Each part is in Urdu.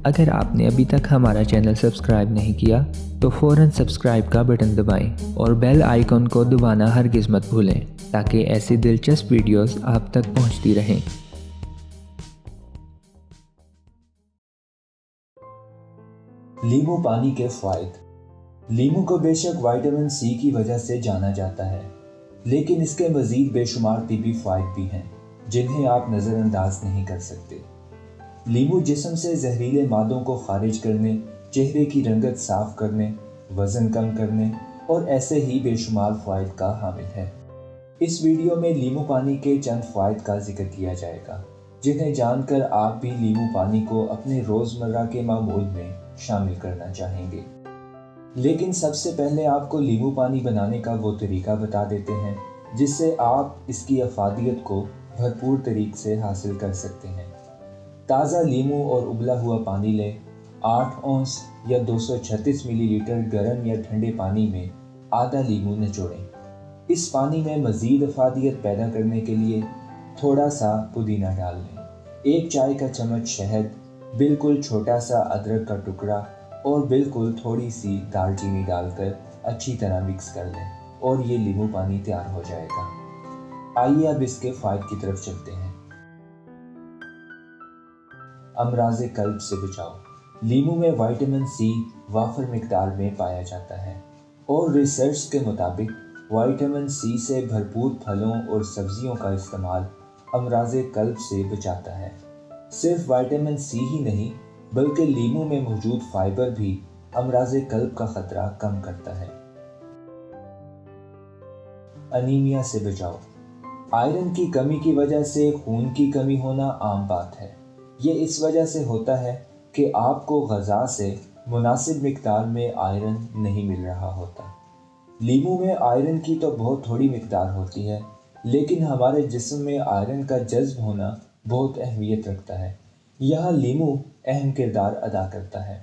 اگر آپ نے ابھی تک ہمارا چینل سبسکرائب نہیں کیا تو فوراً سبسکرائب کا بٹن دبائیں اور بیل آئیکن کو دبانا ہرگز مت بھولیں تاکہ ایسی دلچسپ ویڈیوز آپ تک پہنچتی رہیں۔ لیمو پانی کے فوائد۔ لیمو کو بے شک وائٹامن سی کی وجہ سے جانا جاتا ہے، لیکن اس کے مزید بے شمار طبی فوائد بھی ہیں جنہیں آپ نظر انداز نہیں کر سکتے۔ لیمو جسم سے زہریلے مادوں کو خارج کرنے، چہرے کی رنگت صاف کرنے، وزن کم کرنے اور ایسے ہی بے شمار فوائد کا حامل ہے۔ اس ویڈیو میں لیمو پانی کے چند فوائد کا ذکر کیا جائے گا جنہیں جان کر آپ بھی لیمو پانی کو اپنے روزمرہ کے معمول میں شامل کرنا چاہیں گے۔ لیکن سب سے پہلے آپ کو لیمو پانی بنانے کا وہ طریقہ بتا دیتے ہیں جس سے آپ اس کی افادیت کو بھرپور طریقے سے حاصل کر سکتے ہیں۔ تازہ لیمو اور ابلا ہوا پانی لیں۔ 8 اونس یا 236 ملی لیٹر گرم یا ٹھنڈے پانی میں آدھا لیمو نچوڑیں۔ اس پانی میں مزید افادیت پیدا کرنے کے لیے تھوڑا سا پودینہ ڈال لیں، 1 چائے کا چمچ شہد، بالکل چھوٹا سا ادرک کا ٹکڑا اور بالکل تھوڑی سی دال چینی ڈال کر اچھی طرح مکس کر لیں اور یہ لیمو پانی تیار ہو جائے گا۔ آئیے اب اس کے فوائد کی طرف چلتے ہیں۔ امراض قلب سے بچاؤ۔ لیمو میں وائٹامن سی وافر مقدار میں پایا جاتا ہے اور ریسرچ کے مطابق وائٹامن سی سے بھرپور پھلوں اور سبزیوں کا استعمال امراض قلب سے بچاتا ہے۔ صرف وائٹامن سی ہی نہیں بلکہ لیمو میں موجود فائبر بھی امراض قلب کا خطرہ کم کرتا ہے۔ انیمیا سے بچاؤ۔ آئرن کی کمی کی وجہ سے خون کی کمی ہونا عام بات ہے۔ یہ اس وجہ سے ہوتا ہے کہ آپ کو غذا سے مناسب مقدار میں آئرن نہیں مل رہا ہوتا۔ لیمو میں آئرن کی تو بہت تھوڑی مقدار ہوتی ہے، لیکن ہمارے جسم میں آئرن کا جذب ہونا بہت اہمیت رکھتا ہے۔ یہاں لیمو اہم کردار ادا کرتا ہے۔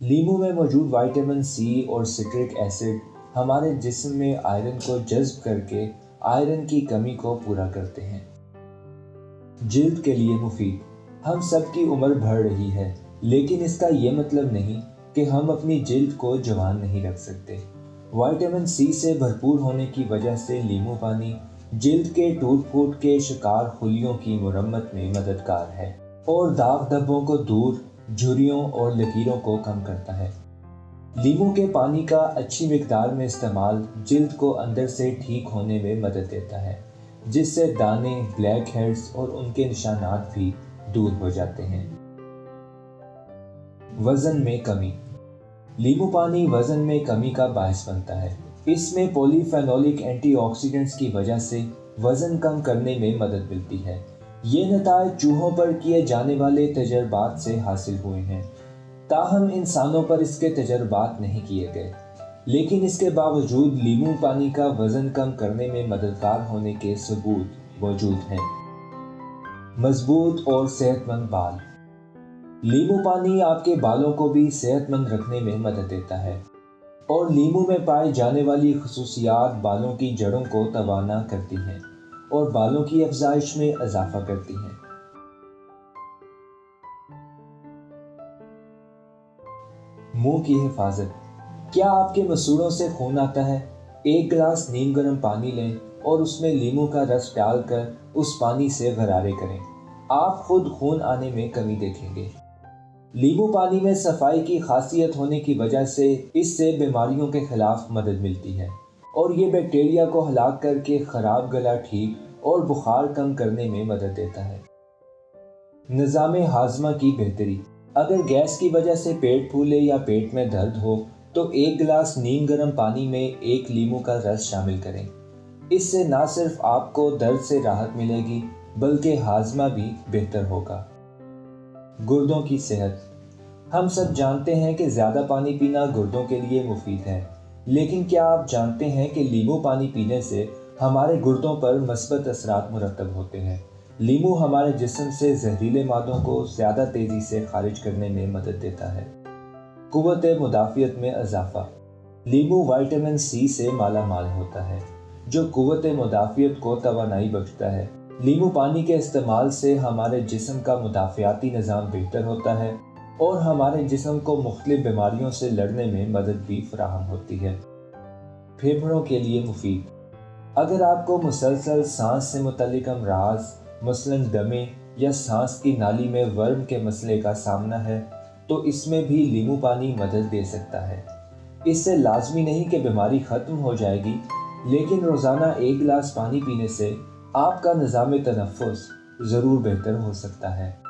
لیمو میں موجود وائٹامن سی اور سٹرک ایسڈ ہمارے جسم میں آئرن کو جذب کر کے آئرن کی کمی کو پورا کرتے ہیں۔ جلد کے لیے مفید۔ ہم سب کی عمر بڑھ رہی ہے، لیکن اس کا یہ مطلب نہیں کہ ہم اپنی جلد کو جوان نہیں رکھ سکتے۔ وائٹامن سی سے بھرپور ہونے کی وجہ سے لیمو پانی جلد کے ٹوٹ پھوٹ کے شکار خلیوں کی مرمت میں مددگار ہے اور داغ دھبوں کو دور، جھریوں اور لکیروں کو کم کرتا ہے۔ لیمو کے پانی کا اچھی مقدار میں استعمال جلد کو اندر سے ٹھیک ہونے میں مدد دیتا ہے، جس سے دانے، بلیک ہیڈز اور ان کے نشانات بھی دور ہو جاتے ہیں۔ وزن میں کمی۔ لیمو پانی وزن میں کمی کا باعث بنتا ہے۔ اس میں پولی فینولک اینٹی آکسیڈنٹس کی وجہ سے وزن کم کرنے میں مدد ملتی ہے۔ یہ نتائج چوہوں پر کیے جانے والے تجربات سے حاصل ہوئے ہیں، تاہم انسانوں پر اس کے تجربات نہیں کیے گئے، لیکن اس کے باوجود لیمو پانی کا وزن کم کرنے میں مددگار ہونے کے ثبوت موجود ہیں۔ مضبوط اور صحت مند بال۔ لیمو پانی آپ کے بالوں کو بھی صحت مند رکھنے میں مدد دیتا ہے اور لیمو میں پائے جانے والی خصوصیات بالوں کی جڑوں کو توانا کرتی ہیں اور بالوں کی افزائش میں اضافہ کرتی ہیں۔ منہ کی حفاظت۔ کیا آپ کے مسوڑوں سے خون آتا ہے؟ 1 گلاس نیم گرم پانی لیں اور اس میں لیمو کا رس ڈال کر اس پانی سے غرارے کریں۔ آپ خود خون آنے میں کمی دیکھیں گے۔ لیمو پانی میں صفائی کی خاصیت ہونے کی وجہ سے اس سے بیماریوں کے خلاف مدد ملتی ہے اور یہ بیکٹیریا کو ہلاک کر کے خراب گلا ٹھیک اور بخار کم کرنے میں مدد دیتا ہے۔ نظام ہاضمہ کی بہتری۔ اگر گیس کی وجہ سے پیٹ پھولے یا پیٹ میں درد ہو تو 1 گلاس نیم گرم پانی میں 1 لیمو کا رس شامل کریں۔ اس سے نہ صرف آپ کو درد سے راحت ملے گی بلکہ ہاضمہ بھی بہتر ہوگا۔ گردوں کی صحت۔ ہم سب جانتے ہیں کہ زیادہ پانی پینا گردوں کے لیے مفید ہے، لیکن کیا آپ جانتے ہیں کہ لیمو پانی پینے سے ہمارے گردوں پر مثبت اثرات مرتب ہوتے ہیں؟ لیمو ہمارے جسم سے زہریلے مادوں کو زیادہ تیزی سے خارج کرنے میں مدد دیتا ہے۔ قوت مدافعت میں اضافہ۔ لیمو وائٹامن سی سے مالا مال ہوتا ہے جو قوت مدافعت کو توانائی بخشتا ہے۔ لیمو پانی کے استعمال سے ہمارے جسم کا مدافعاتی نظام بہتر ہوتا ہے اور ہمارے جسم کو مختلف بیماریوں سے لڑنے میں مدد بھی فراہم ہوتی ہے۔ پھیپھڑوں کے لیے مفید۔ اگر آپ کو مسلسل سانس سے متعلق امراض مثلاً دمے یا سانس کی نالی میں ورم کے مسئلے کا سامنا ہے تو اس میں بھی لیمو پانی مدد دے سکتا ہے۔ اس سے لازمی نہیں کہ بیماری ختم ہو جائے گی، لیکن روزانہ 1 گلاس پانی پینے سے آپ کا نظام تنفس ضرور بہتر ہو سکتا ہے۔